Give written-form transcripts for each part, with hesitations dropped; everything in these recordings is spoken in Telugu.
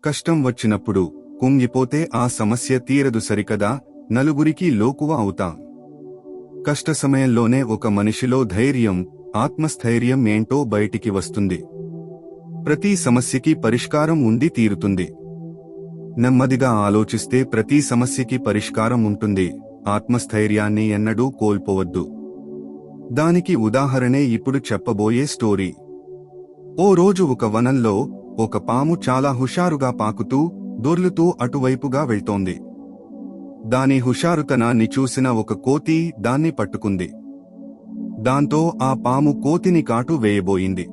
కష్టం వచ్చినప్పుడు కుంగిపోతే ఆ సమస్య తీరదు సరికదా, నలుగురికి లోకువ అవుతాం. కష్ట సమయంలోనే ఒక మనిషిలో ధైర్యం, ఆత్మస్థైర్యం ఏంటో బయటికి వస్తుంది. ప్రతి సమస్యకి పరిష్కారం ఉండి తీరుతుంది. నెమ్మదిగా ఆలోచిస్తే ప్రతి సమస్యకి పరిష్కారం ఉంటుంది. ఆత్మస్థైర్యాన్ని ఎన్నడూ కోల్పోవద్దు. దానికి ఉదాహరణే ఇప్పుడు చెప్పబోయే స్టోరీ. ఓ రోజు ఒక వనంలో ఒక పాము చాలా హుషారుగా పాకుతూ, దొర్లుతూ అటువైపుగా వెళ్తోంది. దాని హుషారుతనాన్ని చూసిన ఒక కోతి దాన్ని పట్టుకుంది. దాంతో ఆ పాము కోతిని కాటు వేయబోయింది.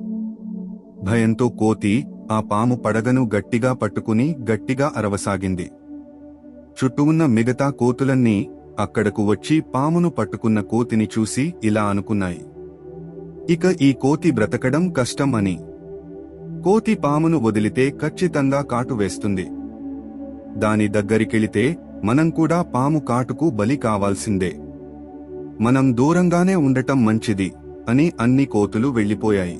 భయంతో కోతి ఆ పాము పడగను గట్టిగా పట్టుకుని గట్టిగా అరవసాగింది. చుట్టూ ఉన్న మిగతా కోతులన్నీ అక్కడకు వచ్చి పామును పట్టుకున్న కోతిని చూసి ఇలా అనుకున్నాయి: ఇక ఈ కోతి బ్రతకడం కష్టం అని. కోతి పామును వదిలితే ఖచ్చితంగా కాటు వేస్తుంది. దాని దగ్గరికెళితే మనం కూడా పాము కాటుకు బలి కావాల్సిందే. మనం దూరంగానే ఉండటం మంచిది అని అన్ని కోతులు వెళ్ళిపోయాయి.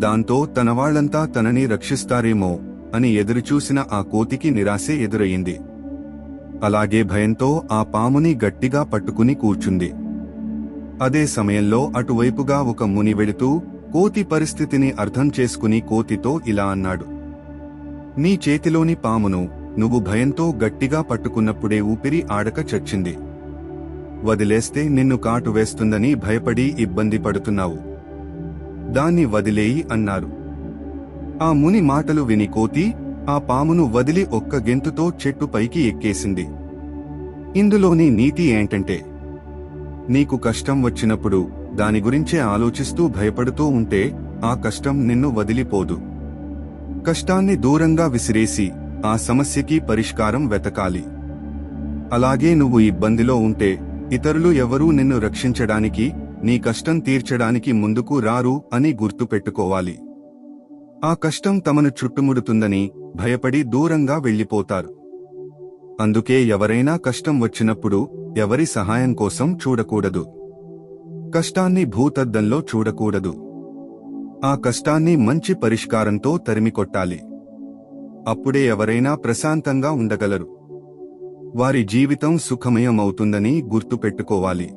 దాంతో తనవాళ్లంతా తనని రక్షిస్తారేమో అని ఎదురుచూసిన ఆ కోతికి నిరాశే ఎదురయ్యింది. అలాగే భయంతో ఆ పాముని గట్టిగా పట్టుకుని కూర్చుంది. అదే సమయంలో అటువైపుగా ఒక ముని వెళుతూ కోతి పరిస్థితిని అర్థం చేసుకుని కోతితో ఇలా అన్నాడు: నీ చేతిలోని పామును నువ్వు భయంతో గట్టిగా పట్టుకున్నప్పుడే ఊపిరి ఆడక చచ్చింది. వదిలేస్తే నిన్ను కాటు వేస్తుందని భయపడి ఇబ్బంది పడుతున్నావు. దాన్ని వదిలేయి అన్నారు. ఆ ముని మాటలు విని కోతి ఆ పామును వదిలి ఒక్క గెంతుతో చెట్టు పైకి ఎక్కేసింది. ఇందులోని నీతి ఏంటంటే, నీకు కష్టం వచ్చినప్పుడు దాని గురించే ఆలోచిస్తూ భయపడుతూ ఉంటే ఆ కష్టం నిన్ను వదిలిపోదు. కష్టాన్ని దూరంగా విసిరేసి ఆ సమస్యకి పరిష్కారం వెతకాలి. అలాగే నువ్వు ఇబ్బందిలో ఉంటే ఇతరులు ఎవరూ నిన్ను రక్షించడానికి, నీ కష్టం తీర్చడానికి ముందుకు రారు అని గుర్తుపెట్టుకోవాలి. ఆ కష్టం తమను చుట్టుముడుతుందని భయపడి దూరంగా వెళ్ళిపోతారు. అందుకే ఎవరైనా కష్టం వచ్చినప్పుడు ఎవరి సహాయం కోసం చూడకూడదు. కష్టాన్ని భూతద్దంలో చూడకూడదు. ఆ కష్టాన్ని మంచి పరిష్కారంతో తరిమికొట్టాలి. అప్పుడే ఎవరైనా ప్రశాంతంగా ఉండగలరు. వారి జీవితం సుఖమయం అవుతుందని గుర్తుపెట్టుకోవాలి.